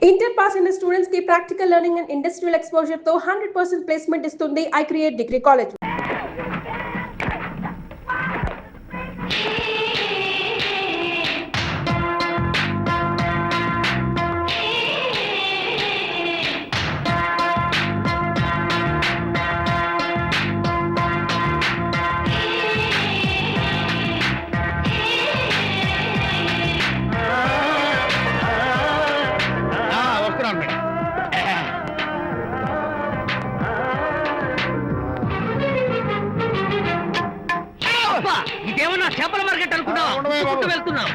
Inter pass in the students की practical learning and industrial exposure तो 100% placement इस्तुंदी I create degree college. ఇదేమన్నా చేపల market అనుకున్నావు వెళ్తున్నావు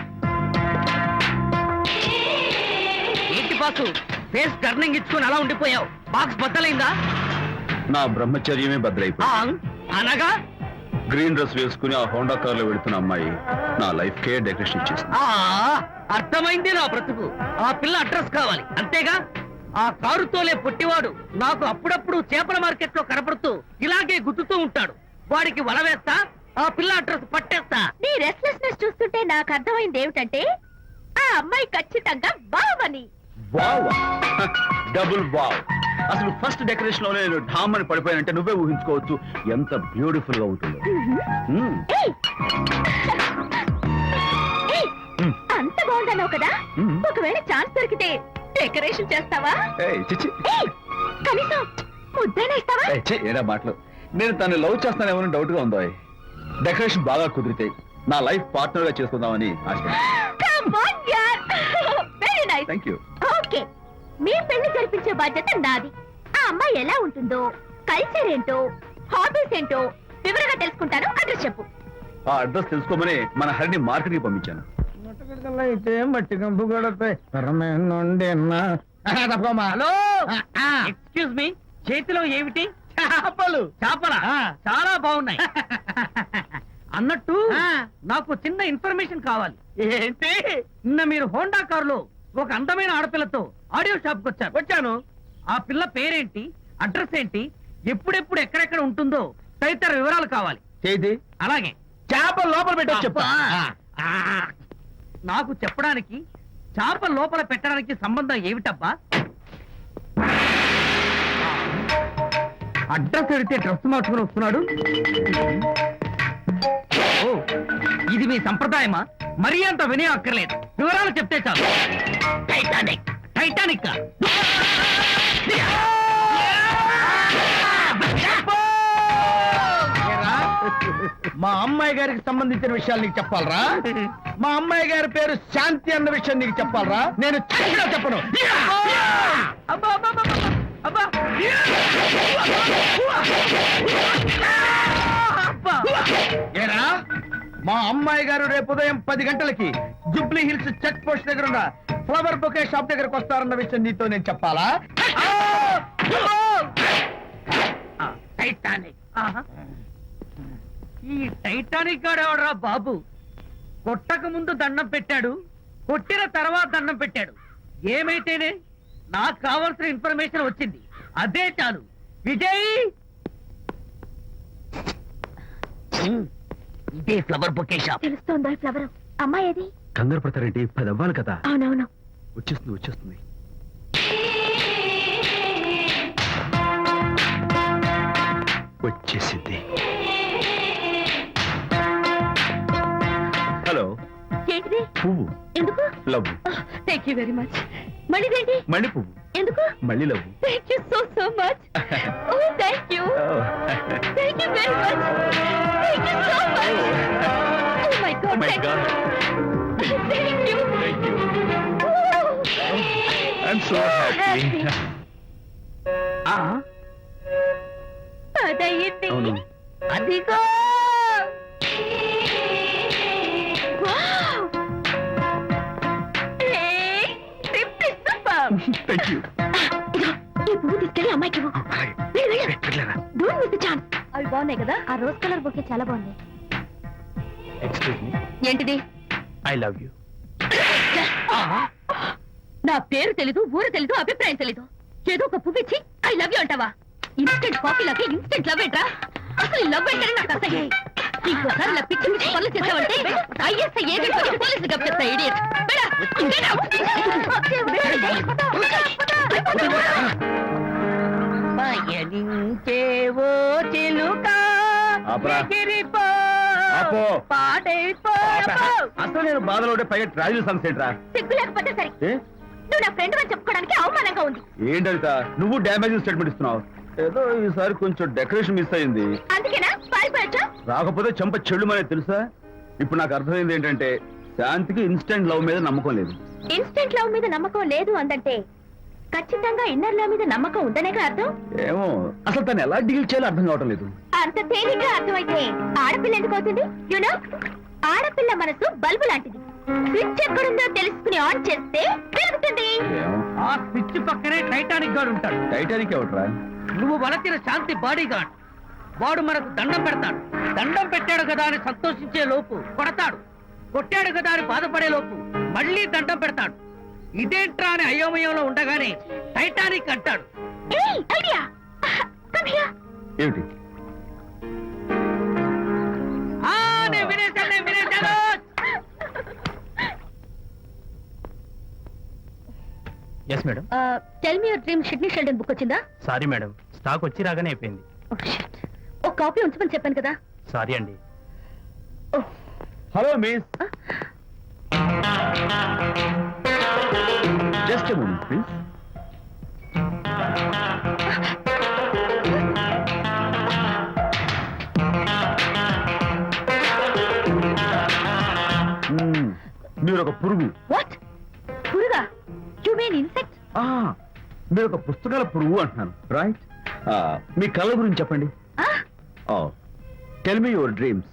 ఏంటి బాసు ఫేస్ టర్నింగ్ ఇచ్చుకుని అలా ఉండిపోయావు బాక్స్ బద్దలైందా నా బ్రహ్మచర్యమే బద్దలైపోయింది అనగా గ్రీన్ డ్రెస్ వేసుకుని ఆ హోండా కార్ లో వెళుతున్న అమ్మాయి నా లైఫ్ కే డెకరేషన్ ఇచ్చేసింది. అర్థమైంది నా బ్రతుకు. ఆ పిల్ల అడ్రస్ కావాలి అంతేగా. ఆ కారుతోలే పొట్టివాడు నాకు అప్పుడప్పుడు చేపల మార్కెట్ లో కనపడుతూ ఇలాగే గుద్దుతూ ఉంటాడు. వాడికి వల వేస్తా, ఆ పిల్ల అడ్రస్ పట్టేస్తా. నీ రెస్ట్లెస్నెస్ చూస్తుంటే నాకు అర్థమైంది ఏమిటంటే ఆ అమ్మాయి ఖచ్చితంగా బావని. Wow, double wow. అసలు ఫస్ట్ డెకరేషన్ లోనే నేను ఢామ్ అని పడిపోయానంటే నువ్వే ఊహించుకోవచ్చు ఎంత బ్యూటిఫుల్ గా ఉంటుందో. అంత బాగుందన్నావు కదా, ఒకవేళ ఛాన్స్ దొరికితే డెకరేషన్ చేస్తావా? కనీసం ముద్దైనా ఇస్తావా? ఏడా మాటలు. నేను తను లవ్ చేస్తానేమో డౌట్ గా ఉందో. డెకరేషన్ బాగా కుదిరితే నా లైఫ్ పార్ట్నర్ గా చేసుకుందామని ఆశ. ఓకే, మీ పెళ్లి జరిపించే బాధ్యత నాది. ఆ అమ్మాయి ఎలా ఉంటుందో, కల్చర్ ఏంటో, హాబీస్ ఏంటో వివరంగా తెలుసుకుంటాను. అడ్రస్ చెప్పు. ఆ అడ్రస్ తెలుసుకోమని మన హరిని మార్కెట్ కి పంపించాను. హలో, ఎక్స్క్యూజ్ మీ, చేతిలో ఏమిటి? చేపలు. చేపలా? చాలా బాగున్నాయి. అన్నట్టు నాకు చిన్న ఇన్ఫర్మేషన్ కావాలి. ఏంటి? నిన్న మీరు హోండా కారులో ఒక అందమైన ఆడపిల్లతో ఆడియో షాప్ కు వచ్చాను. ఆ పిల్ల పేరేంటి, అడ్రస్ ఏంటి, ఎప్పుడెప్పుడు ఎక్కడెక్కడ ఉంటుందో తదితర వివరాలు కావాలి. చేతి అలాగే. చేప లోపల పెట్టచ్చు చెప్పు. నాకు చెప్పడానికి చేప లోపల పెట్టడానికి సంబంధం ఏమిటబ్బా? అడ్రస్ అడిగితే డ్రెస్ మార్చుకుని వస్తున్నాడు. ఓ, ఇది మీ సంప్రదాయమా? మరీ అంత వినయం అక్కర్లేదు, వివరాలు చెప్తే చాలు. టైటానిక్. టైటానిక్ మా అమ్మాయి గారికి సంబంధించిన విషయాలు నీకు చెప్పాలరా? మా అమ్మాయి గారి పేరు శాంతి అన్న విషయం నీకు చెప్పాలరా? నేను చచ్చినా చెప్పను. ఏరా, మా అమ్మాయి గారు రేపు ఉదయం 10 గంటలకి జుబ్లీ హిల్స్ చెక్ పోస్ట్ దగ్గర ఉన్న ఫ్లవర్ బొకే షాప్ దగ్గరకు వస్తారన్న విషయం నీతో నేను చెప్పాలా? టైటానిక్. ఈ టైటానిక్ గాడెవడరా బాబు? కొట్టక ముందు దండం పెట్టాడు, కొట్టిన తర్వాత దండం పెట్టాడు. ఏమైతేనే నాకు కావాల్సిన ఇన్ఫర్మేషన్ వచ్చింది, అదే చాలు. విజయ్, ఇదే ఫ్లవర్ బొకే షాప్. తెలుస్తోందా ఫ్లవర్? అమ్మాయి ఏది? కంగారు పడతారేంటి? 10 అవ్వాలి కదా. అవునవును, వచ్చేస్తుంది వచ్చేస్తుంది. వచ్చేసింది. హలో. ఏంటిది? పువ్వు. ఎందుకు? Love. Thank you very much. మళ్ళీదేంటి? మళ్ళీ పువ్వు. ఎందుకు? మళ్ళీ love. Thank you so much. Oh thank you. Thank you very much. Thank you so much. Oh my god. My god. Thank you. Thank you. I'm so happy. అదయ్యింది. అవును. అదిగో. Thank you. ఈ పువ్వు తీసుకెళ్ళి అమ్మాయికి ఇవ్వు. Don't miss the chance. అవి బాగున్నాయి కదా? ఆ రోజ్ కలర్ బొకే చాలా బాగుంది. Excuse me. ఏంటిది? I love you. నా పేరు తెలీదు, ఊరు తెలీదు, అభిప్రాయం తెలీదు. ఏదో ఒక పువ్వు ఇచ్చి ఐ లవ్ యూ అంటావా? ఇన్స్టెంట్ కాఫీ లాగా ఇన్స్టెంట్ లవ్ ఏంట్రా? అసలు లవ్ ఏంటని నాకు అసహ్యం. ఇంకోసారి ఇలా పిచ్చి పిచ్చి పనులు చేసావంటే ఐఎస్ఐ ఏజెంట్ పోలీసులు కప్పిస్తా. ఇడియట్. ఆపరా. ఎగిరిపో, ఆపు. పాడైపో. అసలు నేను బాధలో ఉంటే పైగా ట్రావెల్ సన్సెట్ రా. సిగ్గు లేకపోతే సరే ఏ? నువ్వు నా ఫ్రెండ్ అని చెప్పుకోవడానికి అవమానంగా ఉంది. ఏంటంట నువ్వు డ్యామేజింగ్ స్టేట్మెంట్ ఇస్తున్నావు? ఏదో ఈసారి కొంచెం డెకరేషన్ మిస్ అయింది. అందుకేనా పారిపోయొచ్చు? రాకపోతే చెంప చెడుమనే తెలుసా? ఇప్పుడు నాకు అర్థమైంది ఏంటంటే శాంతికి ఇన్స్టెంట్ లవ్ మీద నమ్మకం లేదు. ఇన్స్టెంట్ లవ్ మీద నమ్మకం లేదు అందంటే ఖచ్చితంగా ఇన్నర్ లవ్ మీద నమ్మకం ఉందనేగా అర్థం. ఏమో అసలు తను ఎలా డీల్ చేయాలో అర్థం కావటం లేదు. అంత తేలిగ్గా అర్థమైతే ఆడపిల్ల ఎందుకు అవుతుంది? యునో, ఆడపిల్ల మనసు బల్బు లాంటిది. స్విచ్ ఎక్కడుందో తెలుసుకుని ఆన్ చేస్తే పెరుగుతుంది. ఏమో ఆ స్విచ్ పక్కనే టైటానిక్ గార్డ్ ఉంటాడు. టైటానిక్ ఎవట్రా? నువ్వు వలచిన శాంతి బాడీ గార్డ్. వాడు మనకు దండం పెడతాడు. దండం పెట్టాడు కదా అని సంతోషించే లోపు కొడతాడు. కొట్టాడు కదా అని బాధపడే లోపు మళ్ళీ దండం పెడతాడు. ఇదేంట్రా అని అయోమయంలో ఉండగానే టైటానిక్ అంటాడు. ఏయ్, ఐడియా. Come here. ఏమిటి? ఆ, నేను వినేశాను. Yes madam. Tell me your dream Sidney Sheldon book వచ్చిందా? సారీ మేడం, స్టాక్ వచ్చి రాగానే అయిపోయింది. ఒక కాపీ ఉంచమని చెప్పాను కదా. సారీ అండి. Hello miss, just moment please. మీరు ఒక పురుగు. వాట్? పురుగా? You mean insect? మీరు ఒక పుస్తకాల పురుగు అంటున్నాను, రైట్? మీ కళ్ళ గురించి చెప్పండి. టెల్ మీ యువర్ డ్రీమ్స్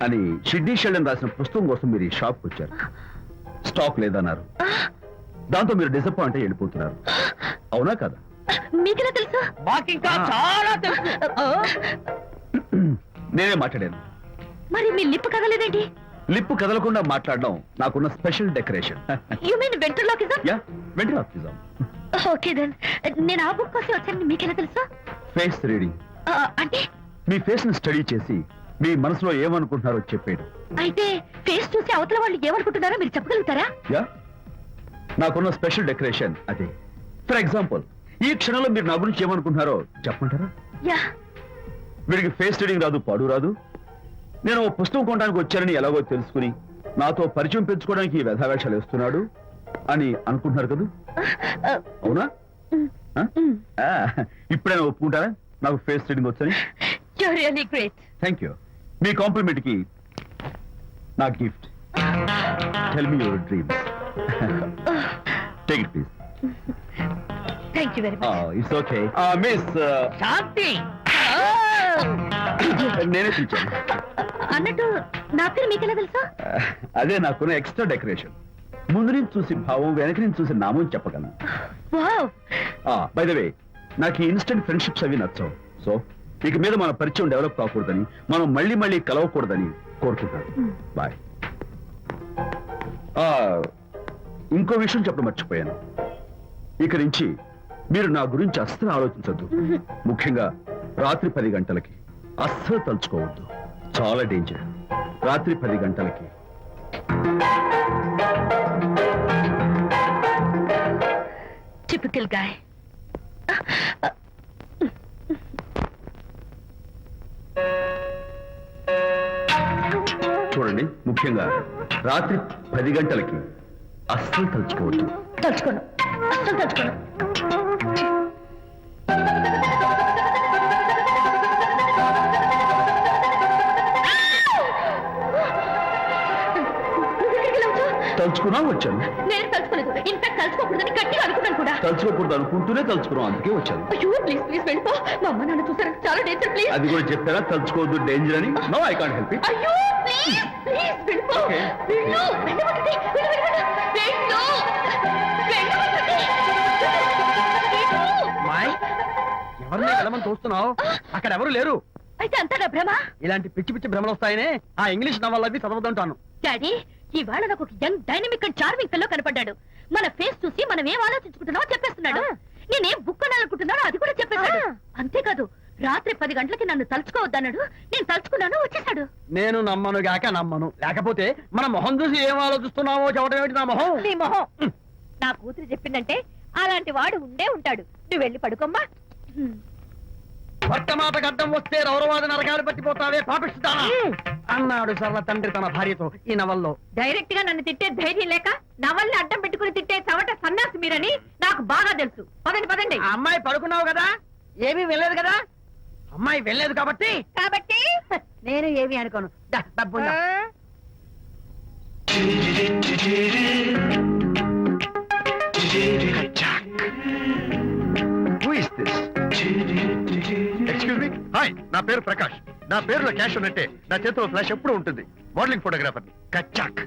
అని షిడ్నీ షెల్డన్ రాసిన పుస్తకం కోసం మీరు ఈ షాప్కి వచ్చారు. స్టాక్ లేదన్నారు. దాంతో మీరు డిసప్పాయింట్ అయ్యి వెళ్ళిపోతున్నారు. అవునా కదా? మీకెలా తెలుసు? మాకింకా చాలా తెలుసు. నేనే మాట్లాడాను. మరి మీ లిప్ కదలేదేంటి? లిప్పు కదలకుండా మాట్లాడడం నాకున్న special decoration. You mean ventriloquism? Yeah, వెంటనే ఓకే దెన్. నేను ఆ బుక్ కోసం వచ్చాను. మీకెలా తెలుసు? Face reading. అంటే మీ ఫేస్ ని స్టడీ చేసి మీ మనసులో ఏమనుకుంటున్నారో చెప్పేది. అయితే ఫేస్ చూసి అవతల వాళ్ళు ఏమనుకుంటున్నారో మీరు చెప్పగలుగుతారా? యా, నాకున్న స్పెషల్ డెకరేషన్ అదే. ఫర్ ఎగ్జాంపుల్, ఈ క్షణంలో మీరు నా గురించి ఏమనుకుంటున్నారో చెప్పమంటారా? యా. వీడికి ఫేస్ రీడింగ్ రాదు, పాడు రాదు. నేను ఓ పుస్తకం కొనడానికి వచ్చానని ఎలాగో తెలుసుకుని నాతో పరిచయం పెంచుకోవడానికి ఈ వ్యధావేషాలు వేస్తున్నాడు అని అనుకుంటున్నారు కదా? అవునా? ఇప్పుడైనా ఒప్పుకుంటారా నాకు ఫేస్ రీడింగ్ వచ్చని? You're really great. Thank you. మీ కాంప్లిమెంట్ కి నా gift. Tell me your dreams. Take it please. Thank you very much. It's okay. Miss Shanti. నేనే పిలిచాను. అన్నట్టు నా పేరు మీకెలా తెలుసా? అదే నాకున్న ఎక్స్ట్రా డెకరేషన్. ముందు నుంచి చూసి భావం, వెనక నుంచి చూసి నామం చెప్పగలను. వావ్. బై ద వే, నాకు ఈ ఇన్స్టెంట్ ఫ్రెండ్షిప్స్ అవి నచ్చవు. సో ఇక మీద మన పరిచయం డెవలప్ కాకూడదని, మనం మళ్ళీ మళ్ళీ కలవకూడదని కోరుకుంటాను. బాయ్. ఇంకో విషయం చెప్పడం మర్చిపోయాను. ఇక నుంచి మీరు నా గురించి అస్సలు ఆలోచించద్దు. ముఖ్యంగా రాత్రి 10 గంటలకి అస్సలు తలుచుకోవద్దు. చాలా డేంజర్. రాత్రి 10 గంటలకి. Typical guy. చూడండి, ముఖ్యంగా రాత్రి 10 గంటలకి అస్సలు తలుచుకోవద్దు. తలుచుకోను, అస్సలు తలుచుకోను. తలుచుకున్నా వచ్చాను. నేను తలుచుకోలేదు. ఇన్ఫాక్ట్ తలుచుకోకూడదని గట్టిగా అనుకున్నాను కూడా. తలుచుకోకూడదు అనుకుంటూనే తలుచుకున్నాం, అందుకే వచ్చాను. అయ్యో ప్లీజ్ ప్లీజ్ వెళ్ళిపో. మా అమ్మ నాన్న చూసారు, చాలా డేంజర్. ప్లీజ్. అది కూడా చెప్పారా తలుచుకోవద్దు డేంజర్ అని? No, I can't help it. అయ్యో ప్లీజ్ ప్లీజ్ వెళ్ళిపో. Okay. వెళ్ళు, వెళ్ళమంటుంది. వెళ్ళు, వెళ్ళు, వెళ్ళు. వెళ్ళు. వెళ్ళమంటుంది. వెళ్ళు. మాయ్, ఎవరిని వెళ్ళమని చూస్తున్నావు? అక్కడ ఎవరు లేరు. అయితే అంతా నా భ్రమ? ఇలాంటి పిచ్చి పిచ్చి భ్రమలు వస్తాయనే ఆ ఇంగ్లీష్ నవల్ అవి చదవదంటాను. డాడీ, ఇవాళ నాకు ఒక young dynamic and charming pillow కనపడ్డాడు. మన ఫేస్ చూసి మనం ఏం ఆలోచించుకుంటున్నామో చెప్పేస్తున్నాడు. నేనేం బుక్ అనాలనుకుంటున్నానో అది కూడా చెప్పేశాడు. అంతేకాదు, రాత్రి 10 గంటలకి నన్ను తలుచుకోవద్దన్నాడు. నేను తలుచుకున్నాను, వచ్చేసాడు. నేను నమ్మను గాక నమ్మను. లేకపోతే మన మొహం చూసి ఏం ఆలోచిస్తున్నావో చెప్పడం ఏమిటి నా మొహం? నీ మొహం. నా కూతురు చెప్పిందంటే అలాంటి వాడు ఉండే ఉంటాడు. నువ్వు వెళ్ళి పడుకోమ్మా. భర్తమాత గడ్డం వస్తే రౌరవాద నరకాలు పట్టిపోతావే పాపిస్తానా అన్నాడు సరళ తండ్రి తన భార్యతో ఈ నవల్లో. డైరెక్ట్ గా నన్ను తిట్టే ధైర్యం లేక నా వల్ల అడ్డం పెట్టుకుని తిట్టే చవట సన్నాసి మీరని నాకు బాగా తెలుసు. పదండి పదండి. ఆ అమ్మాయి పడుకున్నావు కదా, ఏమీ వెళ్ళలేదు కదా. అమ్మాయి వెళ్ళలేదు కాబట్టి కాబట్టి నేను ఏమీ అనుకోను. డబ్బు ఉందా? ఎక్స్క్యూజ్ మీ, హాయ్, నా పేరు ప్రకాష్. నా పేరులో క్యాష్ ఉన్నట్టే నా చేతిలో ఫ్లాష్ ఎప్పుడు ఉంటుంది. మోడలింగ్ ఫోటోగ్రాఫర్ కచ్చాక్.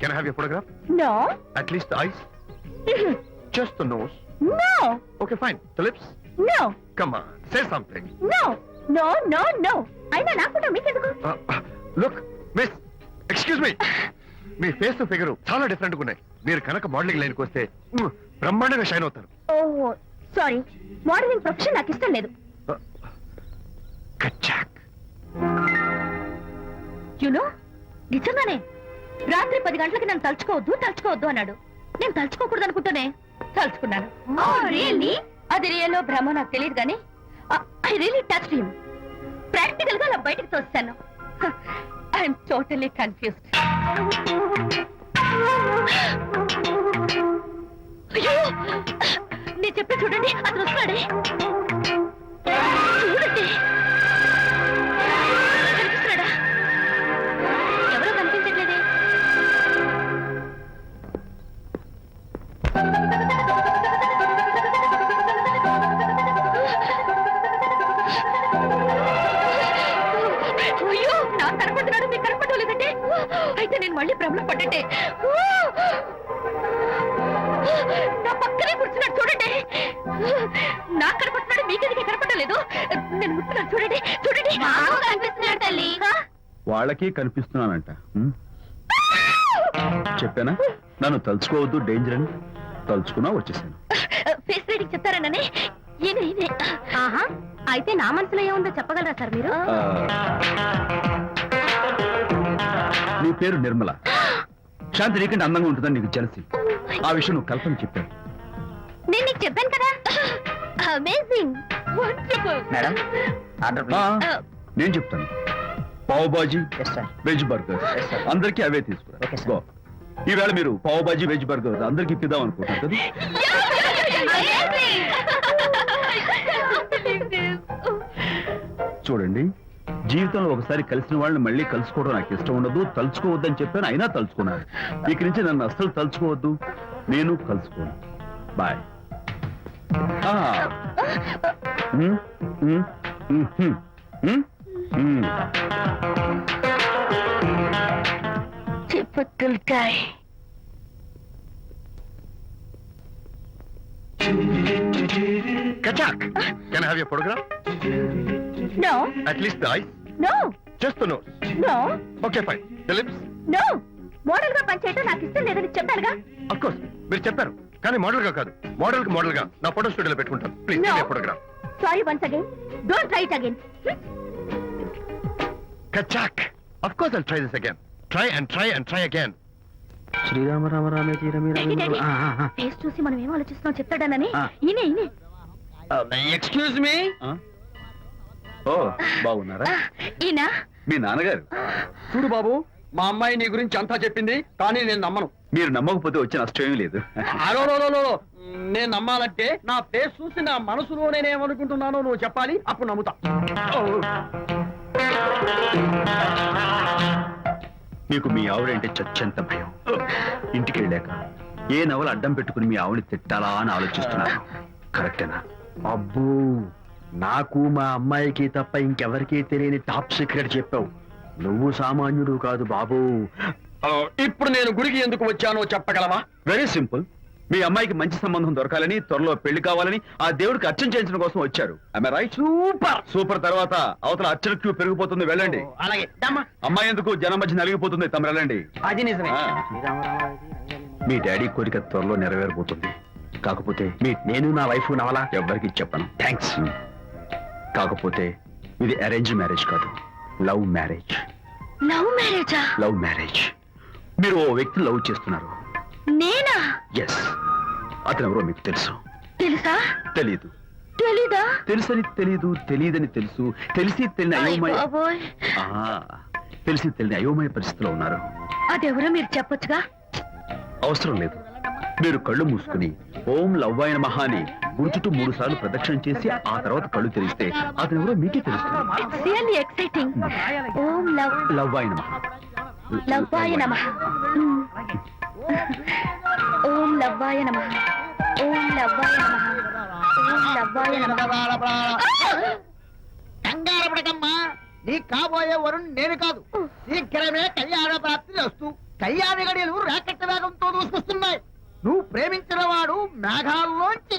Can have you photograph? No at least eyes, just the nose. No okay fine, the lips. No come on, say something. No no no no. అయినా నా ఫోటో మీకెందుకు? లుక్ మిస్, ఎక్స్క్యూజ్ మీ, మీ face figure చాలా different గా ఉన్నాయి. మీరు కనుక modelling లైన్కి వస్తే బ్రహ్మాండంగా షైన్ అవుతారు. ఓహో సారీ, మోడలింగ్ ప్రొఫెషన్ నాకు ఇష్టం లేదు. కచ్చాక్. యునో నిజంగానే రాత్రి 10 గంటలకి నన్ను తలుచుకోవద్దు అన్నాడు. నేను తలుచుకోకూడదు అనుకుంటూనే తలుచుకున్నాను. అది రియల్లో భ్రమ నాకు తెలియదు కానీ I really touch him. Practical గా అలా బయటకు తోస్తాను. I'm totally confused. అయ్యో నేను చెప్పి చూడండి, అతను వస్తున్నాడే. చూడండి, కనిపిస్తున్నాడా? ఎవరో కనిపించట్లేదే. అయ్యో నాకు కనపడుతున్నాడు, మీకు కనపడలేదంటే అయితే నేను మళ్ళీ భ్రమలో పడ్డంటే. నా పక్కనే కూర్చున్నాడు చూడండి. నాకు కనపడుతున్నాడు, మీకెందుకు కనపడలేదు? నేను ముట్టున్నాను చూడండి చూడండి. కనిపిస్తున్నాడు తల్లి. వాళ్ళకి కనిపిస్తున్నానంట. చెప్పానా నన్ను తలుచుకోవద్దు, డేంజర్ అని. తలుచుకున్నా వచ్చేసాను. ఫేస్ రీడింగ్ చెప్తారననే. ఆహా, అయితే నా మనసులో ఏముందో చెప్పగలరా సార్ మీరు? నీ పేరు నిర్మల. శాంతి నీకంటే అందంగా ఉంటుందని నీకు తెలిసి ఆ విషయం నువ్వు కల్పన చెప్పాను. నేను నీకు చెప్పాను కదా. Amazing, wonderful. మేడం ఆర్డర్ నేను చెప్తాను. Pav bhaji, yes sir. Veg burger, Yes, sir. అందరికీ అవే తీసుకురా. Okay, sir. గో. ఈవేళ మీరు పావ్ బాజీ, వెజ్ బర్గర్ అందరికీ ఇప్పిద్దాం అనుకుంటారు కదా. చూడండి, జీవితంలో ఒకసారి కలిసిన వాళ్ళని మళ్ళీ కలుసుకోవడం నాకు ఇష్టం ఉండదు. తలుచుకోవద్దని చెప్పాను, అయినా తలుచుకున్నాను. ఇక నుంచి నన్ను అస్సలు తలుచుకోవద్దు, నేను కలుసుకోను. బాయ్. Typical guy. కచాక్. Can have you photograph? No, at least the eyes, no, just the nose. no, okay fine, the lips. no. Model గా పనిచేయటం నాకు ఇష్టం లేదని చెప్పానుగా. అఫ్ కోర్స్ మీరు చెప్పారు, కానీ మోడల్ గా కాదు. మోడల్ కి మోడల్ గా నా ఫోటో స్టూడియోలో పెట్టుకుంటాను. Please No. Photograph. Sorry once again. Don't try it again. కచాక్. Of course I'll try this again. Try and try and try again. Srirama Rama రామే తీరమి ఫేస్ చూసి మనం ఏం ఆలోచిస్తున్నాం చెప్తాడనని. ఆ. ఈయనే. Excuse me. ఓ బాగున్నారా? ఈయన మీ నాన్నగారు. చూడు బాబు, మా అమ్మాయి నీ గురించి అంతా చెప్పింది, కానీ నేను నమ్మను. మీరు నమ్మకపోతే వచ్చే నష్టం ఏమీ లేదు. అలో నేను నమ్మాలంటే నా ఫేస్ చూసి నా మనసులో నేనేమనుకుంటున్నానో నువ్వు చెప్పాలి, అప్పుడు నమ్ముతా. మీకు మీ ఆవిడంటే చచ్చెంత భయం. ఇంటికి వెళ్ళాక ఏ నవల అడ్డం పెట్టుకుని మీ ఆవిడని తిట్టాలా అని ఆలోచిస్తున్నాను. కరెక్టేనా? అబ్బో, నాకు మా అమ్మాయికి తప్ప ఇంకెవరికీ తెలియని టాప్ సీక్రెట్ చెప్పావు. నువ్వు సామాన్యుడు కాదు బాబు. ఇప్పుడు నేను గుడికి ఎందుకు వచ్చానో చెప్పగలవా? Very simple. మీ అమ్మాయికి మంచి సంబంధం దొరకాలని, త్వరలో పెళ్లి కావాలని ఆ దేవుడికి అర్చన చేయించడం కోసం వచ్చారు. రైట్? సూపర్. తర్వాత అవతల అర్చన క్యూ పెరిగిపోతుంది, వెళ్ళండి. అలాగే. అమ్మాయి ఎందుకు జనం మధ్య నలిగిపోతుంది, తమ వెళ్ళండి. అది నిజమే. మీ డాడీ కోరిక త్వరలో నెరవేరబోతుంది. కాకపోతే నేను నా వైఫ్ నవలా ఎవ్వరికి చెప్పను. థ్యాంక్స్. కాకపోతే ఇది అరేంజ్ మ్యారేజ్ కాదు, లవ్ మ్యారేజ్. లవ్ మ్యారేజా? Love marriage. మీరు ఓ వ్యక్తి లవ్ చేస్తున్నారు. నేనా? ఎస్. అతను ఎవరో మీకు తెలుసు? తెలుసా? తెలీదు. తెలీదా? తెలుసని తెలీదు, తెలియదని తెలుసు, తెలిసి తెలియని అయ్ అయోమయ బాబోయ్. ఆ, తెలిసి తెలియని అయోమయ పరిస్థితిలో ఉన్నారు. అదెవరో మీరు చెప్పొచ్చుగా. అవసరం లేదు. మీరు కళ్ళు మూసుకుని ఓం లవ్వాయ నమః అని గుర్చుటూ 3 సార్లు ప్రదక్షిణ చేసి ఆ తర్వాత కళ్ళు తెరిస్తే అతను ఎవరో మీకే తెలుస్తుంది. It's really exciting. ఓం లవ్వాయ నమః. లవ్వాయ నమః. ఓం లవ్వాయ నమః. ఓం లవ్వాయ నమః. ఓం లవ్వాయ నమః. కంగారు పడకమ్మా, నీ కాబోయే వరుణ్ నేను కాదు. శీఘ్రమే కళ్యాణ ప్రాప్తి వస్తూ కళ్యాణ గడియలు రాకెట్ వేగంతో దూసుకొస్తున్నాయి. నువ్వు ప్రేమించిన వాడు మేఘాల్లోంచి